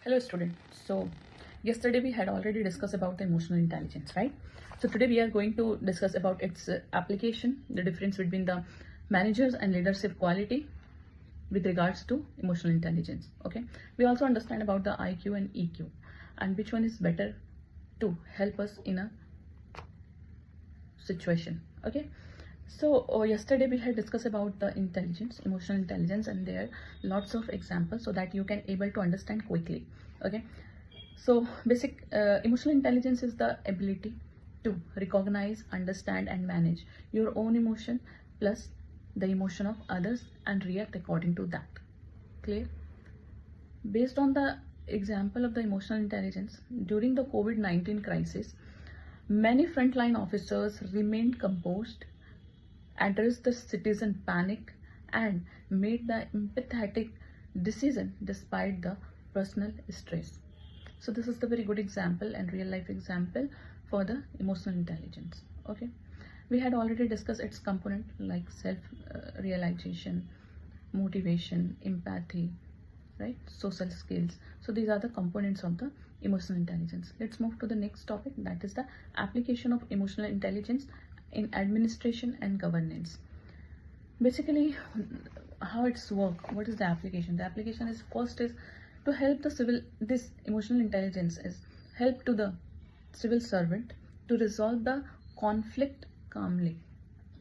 Hello student. So yesterday we had already discussed about the emotional intelligence, right? So today we are going to discuss about its application, the difference between the managers and leadership quality with regards to emotional intelligence. Okay, we also understand about the IQ and EQ and which one is better to help us in a situation. Okay, so yesterday we had discussed about the intelligence, emotional intelligence, and there are lots of examples so that you can able to understand quickly. Okay, so basic emotional intelligence is the ability to recognize, understand, and manage your own emotion plus the emotion of others and react according to that. Clear? Based on the example of the emotional intelligence, during the COVID-19 crisis, many frontline officers remained composed, addressed the citizen panic, and made the empathetic decision despite the personal stress. So this is the very good example and real life example for the emotional intelligence. Okay, we had already discussed its component like self realization, motivation, empathy, right, social skills. So these are the components of the emotional intelligence. Let's move to the next topic, that is the application of emotional intelligence in administration and governance. Basically, how it's work, what is the application? The application is first is to help the civil, this emotional intelligence is help to the civil servant to resolve the conflict calmly.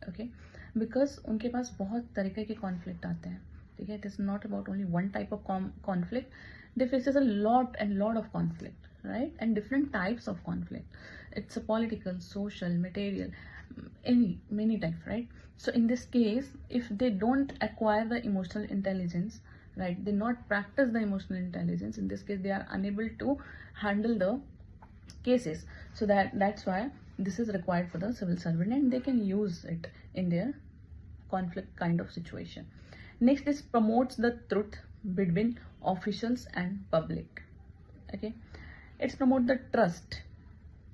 Okay, because उनके पास बहुत तरीके के conflict आते हैं. ठीक है, it is not about only one type of conflict. They faces a lot and lot of conflict, right, and different types of conflict. It's a political, social, material, many types, right? So in this case, if they don't acquire the emotional intelligence, right, they not practice the emotional intelligence, in this case they are unable to handle the cases. So that's why this is required for the civil servant and they can use it in their conflict kind of situation. Next is promotes the truth between officials and public. Okay, it's promote the trust,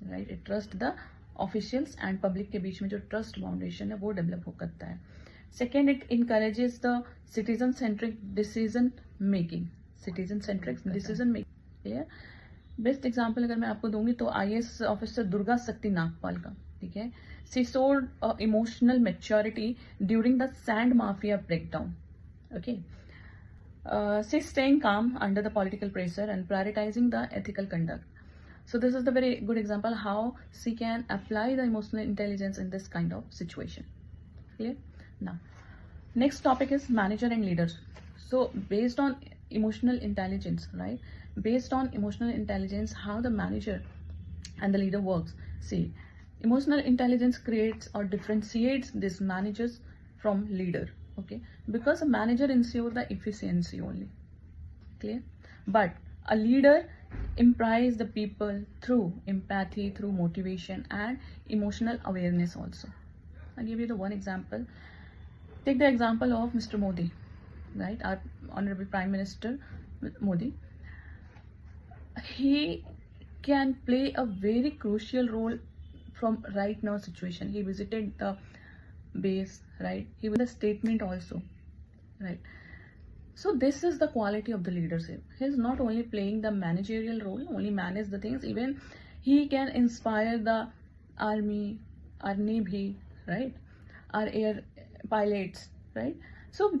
right? It trust the officials and public के बीच में जो trust foundation है वो develop करता है. Second, it encourages the citizen centric decision making. Citizen centric decision making. Clear? Best example अगर मैं आपको दूंगी तो IAS ऑफिसर दुर्गा शक्ति नागपाल का. ठीक है, she showed emotional maturity during the sand mafia breakdown. Okay, she staying calm under the political pressure and prioritising the ethical conduct. So this is the very good example how she can apply the emotional intelligence in this kind of situation. Clear? Now, next topic is manager and leaders. So based on emotional intelligence, right? Based on emotional intelligence, how the manager and the leader works. See, emotional intelligence creates or differentiates these managers from leader. Okay, because a manager ensures the efficiency only. Clear? But a leader empowers the people through empathy, through motivation and emotional awareness also. I'll give you the one example. Take the example of Mr. Modi, right? Our Honorable Prime Minister Modi. He can play a very crucial role from right now situation. He visited the base, right? He was a statement also, right? So this is the quality of the leadership. He is not only playing the managerial role, only manage the things, even he can inspire the army, our navy, right? Our air pilots, right? So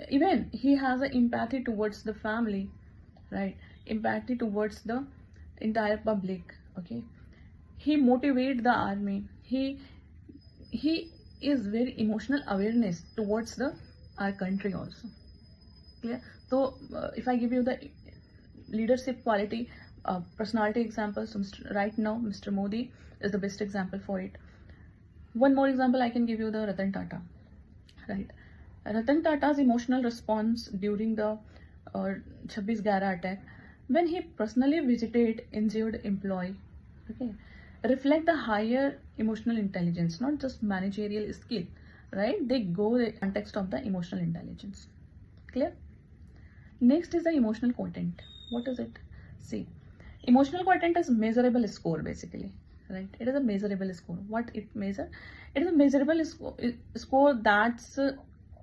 even he has an empathy towards the family, right? Empathy towards the entire public. Okay, he motivate the army. He is very emotional awareness towards the our country also. Clear? So if I give you the leadership quality personality examples, so right now Mr. Modi is the best example for it. One more example I can give you, the Ratan Tata, right? Ratan Tata's emotional response during the 26/11 attack, when he personally visited injured employee, okay, reflect the higher emotional intelligence, not just managerial skill, right? They go the context of the emotional intelligence. Clear? Next is the emotional quotient. What is it? See, emotional quotient is measurable score basically, right? It is a measurable score. What it measure? It is a measurable score that's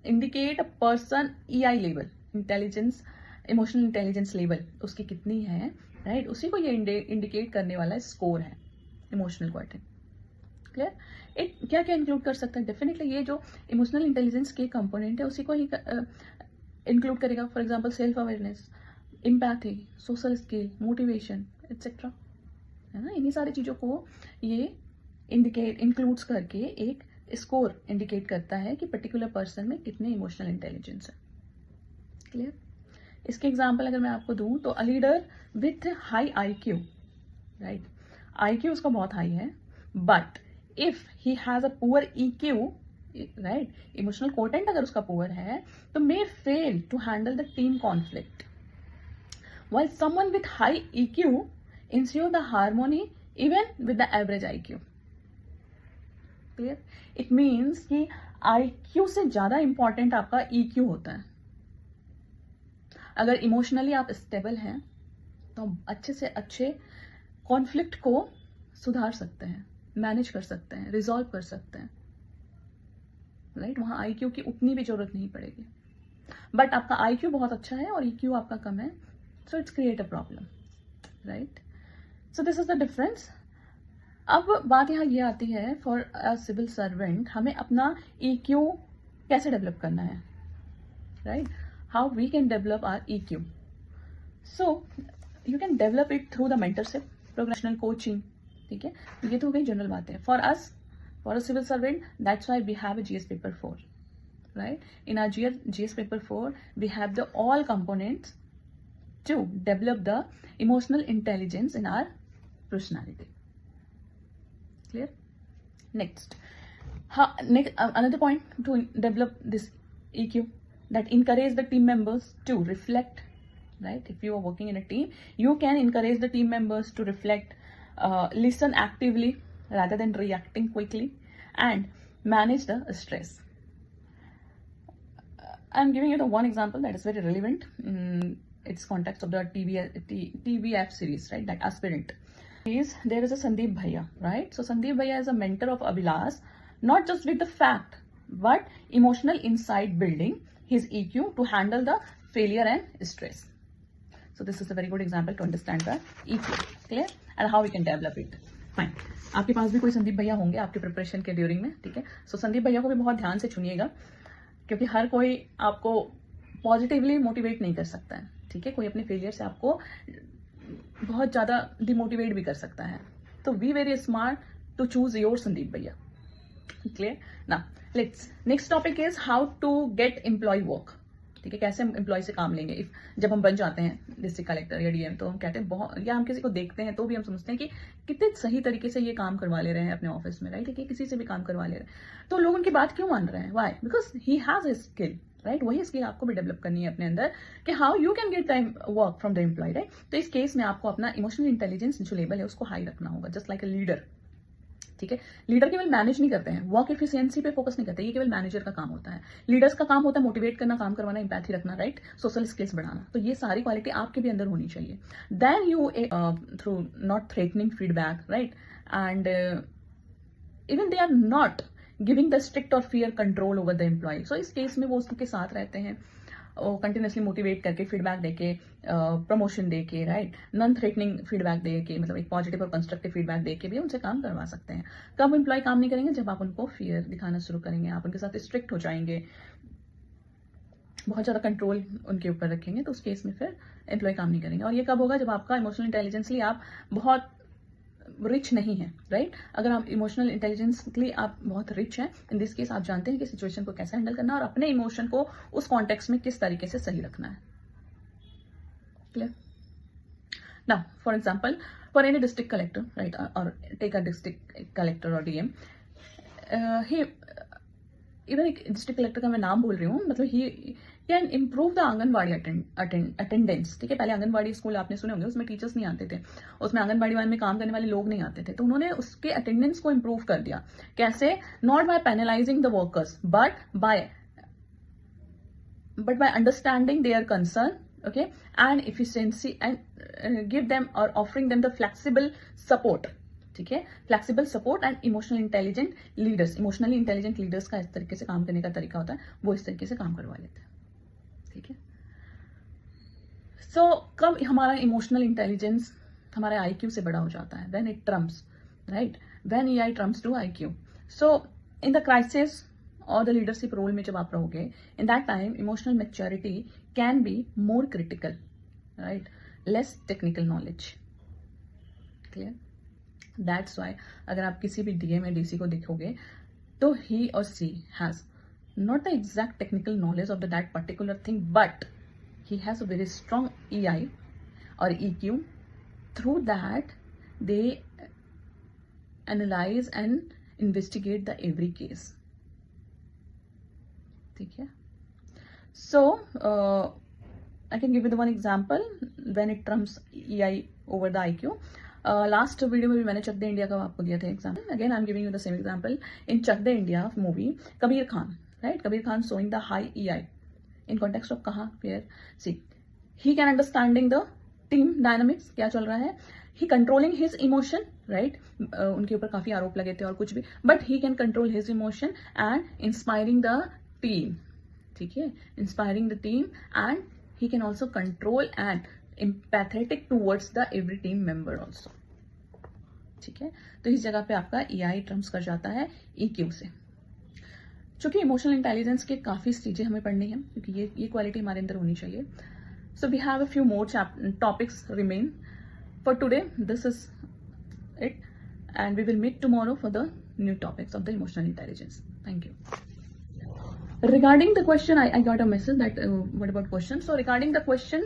indicate a person EI level, intelligence emotional intelligence level उसकी कितनी है, right, उसी को ये indicate करने वाला score है emotional quadrant. Clear. क्या क्या इंक्लूड कर सकता है? डेफिनेटली ये जो इमोशनल इंटेलिजेंस के कंपोनेंट है उसी को ही इंक्लूड करेगा। For example self awareness, empathy, social skill, motivation etcetera, है ना। इन्हीं सारी चीज़ों को ये इंक्लूड्स करके एक स्कोर इंडिकेट करता है कि पर्टिकुलर पर्सन में कितने इमोशनल इंटेलिजेंस है। क्लियर। इसके एग्जाम्पल अगर मैं आपको दूं तो a leader with high IQ, right, IQ उसका बहुत हाई है, but if he has a poor EQ, right, emotional quotient अगर उसका पुअर है तो may fail to handle the team conflict, while someone with high EQ ensure the harmony even with the average IQ. Clear? It means कि IQ से ज्यादा important आपका EQ होता है। अगर इमोशनली आप स्टेबल हैं तो अच्छे से अच्छे कॉन्फ्लिक्ट को सुधार सकते हैं, मैनेज कर सकते हैं, रिजॉल्व कर सकते हैं, राइट। वहां IQ की उतनी भी जरूरत नहीं पड़ेगी। बट आपका IQ बहुत अच्छा है और EQ आपका कम है, so it's create a problem, right? So this is the difference. अब बात यहाँ ये आती है, फॉर अ सिविल सर्वेंट हमें अपना EQ कैसे डेवलप करना है, right, how we can develop our EQ. So you can develop it through the mentorship, professional coaching, ठीक है। ये तो हो गई जनरल बात है। For us, for a civil servant, that's why we have a GS paper 4, right? In our GS paper 4 we have the all components to develop the emotional intelligence in our personality. Clear? Next, another point to develop this EQ, that encourage the team members to reflect, right? If you are working in a team, you can encourage the team members to reflect, listen actively rather than reacting quickly, and manage the stress. I'm giving you the one example that is very relevant in its context of the TVF series, right? That aspirant there is a Sandeep Bhaiya, right? So Sandeep Bhaiya is a mentor of Abhilash, not just with the fact, but emotional insight building his EQ to handle the failure and stress. So this is a very good example to understand the EQ, clear, and how we can develop it. Fine. आपके पास भी कोई संदीप भैया होंगे आपके preparation के during में, ठीक है। सो संदीप भैया को भी बहुत ध्यान से चुनिएगा, क्योंकि हर कोई आपको पॉजिटिवली मोटिवेट नहीं कर सकता है, ठीक है। कोई अपने फेलियर से आपको बहुत ज़्यादा डिमोटिवेट भी कर सकता है। तो be very smart to choose your Sandeep भैया, क्लियर ना। Let's next topic is how to get employ work, ठीक है। कैसे हम एम्प्लॉय से काम लेंगे। इफ जब हम बन जाते हैं डिस्ट्रिक्ट कलेक्टर या DM, तो हम कहते हैं बहुत, या हम किसी को देखते हैं तो भी हम समझते हैं कि कितने सही तरीके से ये काम करवा ले रहे हैं अपने ऑफिस में, राइट, ठीक, किसी से भी काम करवा ले रहे हैं, तो लोग उनकी बात क्यों मान रहे हैं? Why? Because he has a skill, right. वही स्किल आपको भी डेवलप करनी है अपने अंदर कि how you can get time work from the employ, right. तो इस केस में आपको अपना इमोशनल इंटेलिजेंस जो लेवल है उसको हाई रखना होगा, जस्ट लाइक अ लीडर, ठीक है। लीडर केवल मैनेज नहीं करते हैं, वर्क एफिशिएंसी पे फोकस नहीं करते, ये केवल मैनेजर का काम होता है। लीडर्स का काम होता है मोटिवेट करना, काम करवाना, एम्पैथी रखना, राइट, सोशल स्किल्स बढ़ाना। तो ये सारी क्वालिटी आपके भी अंदर होनी चाहिए। Then you through not threatening feedback, right, and even they are not giving the strict or fear control over the employ. So इस केस में वो उसके साथ रहते हैं, कंटिन्यूसली मोटिवेट करके, फीडबैक देके, प्रमोशन देके, राइट, नॉन थ्रेटनिंग फीडबैक देके, मतलब एक पॉजिटिव और कंस्ट्रक्टिव फीडबैक देके भी उनसे काम करवा सकते हैं। कब एम्प्लॉय काम नहीं करेंगे? जब आप उनको फियर दिखाना शुरू करेंगे, आप उनके साथ स्ट्रिक्ट हो जाएंगे, बहुत ज़्यादा कंट्रोल उनके ऊपर रखेंगे, तो उस केस में फिर एम्प्लॉय काम नहीं करेंगे। और ये कब होगा? जब आपका इमोशनल इंटेलिजेंसली आप बहुत रिच नहीं है, राइट। अगर आप इमोशनल इंटेलिजेंसली आप बहुत रिच हैं, इन दिस केस आप जानते हैं कि सिचुएशन को कैसे हैंडल करना है और अपने इमोशन को उस कॉन्टेक्स्ट में किस तरीके से सही रखना है, clear. Now for example, for any district collector, right, और टेक अ डिस्ट्रिक्ट कलेक्टर और DM, ही इवन एक डिस्ट्रिक्ट कलेक्टर का मैं नाम बोल रही हूँ, मतलब he can improve the anganwadi attendance, ठीक है। पहले आंगनबाड़ी स्कूल आपने सुने होंगे, उसमें टीचर्स नहीं आते थे, उसमें आंगनबाड़ी में काम करने वाले लोग नहीं आते थे, तो उन्होंने उसके अटेंडेंस को इम्प्रूव कर दिया। कैसे? Not by penalising the workers, but by understanding their concern, okay, and efficiency, and give them or offering them the flexible support, ठीक है। Flexible support and emotional intelligent leaders, emotionally intelligent leaders का इस तरीके से काम करने का तरीका होता है, वो इस तरीके से काम करवा लेते हैं, ठीक है। So कब हमारा इमोशनल इंटेलिजेंस हमारे IQ से बड़ा हो जाता है? When it trumps, right? When EI trumps to IQ. So in the crisis or the leadership role में जब आप रहोगे, in that time emotional maturity can be more critical, right? Less technical knowledge. Clear? That's why अगर आप किसी भी DM या DC को देखोगे तो he or she has not the exact technical knowledge of that particular thing, but he has a very strong EI or EQ. Through that they analyze and investigate the every case. ठीक है? So I can give you the one example when it trumps EI over the IQ. Last video में भी मैंने चक De India का आपको दिया था example. Again I am giving you the same example in Chak De India movie. Kabir Khan, right? Kabir Khan showing the high EI in context of कहाँ, where, see he can understanding the team dynamics, क्या चल रहा है, he controlling his emotion, right? उनके ऊपर काफी आरोप लगे थे और कुछ भी, but he can control his emotion and inspiring the team. ठीक है, inspiring the team and he can also control and empathetic towards the every team member also. ठीक है, तो इस जगह पे आपका EI ट्रम्स कर जाता है EQ से. चूंकि इमोशनल इंटेलिजेंस के काफी चीजें हमें पढ़नी है, क्योंकि ये क्वालिटी हमारे अंदर होनी चाहिए. So we have a few more topics remain. For today this is it and we will meet tomorrow for the new topics of the emotional intelligence. Thank you. Regarding the question, I got a message that what about question? So regarding the question,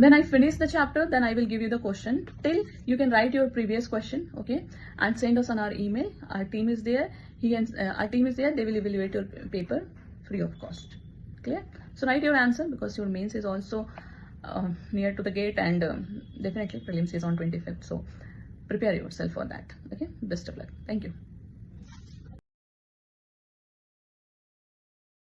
when I finish the chapter, then I will give you the question. Till you can write your previous question, okay, and send us on our email. Our team is there. Our team is there. They will evaluate your paper free of cost. Clear? So write your answer because your mains is also near to the gate, and definitely prelims is on 25th. So prepare yourself for that. Okay. Best of luck. Thank you.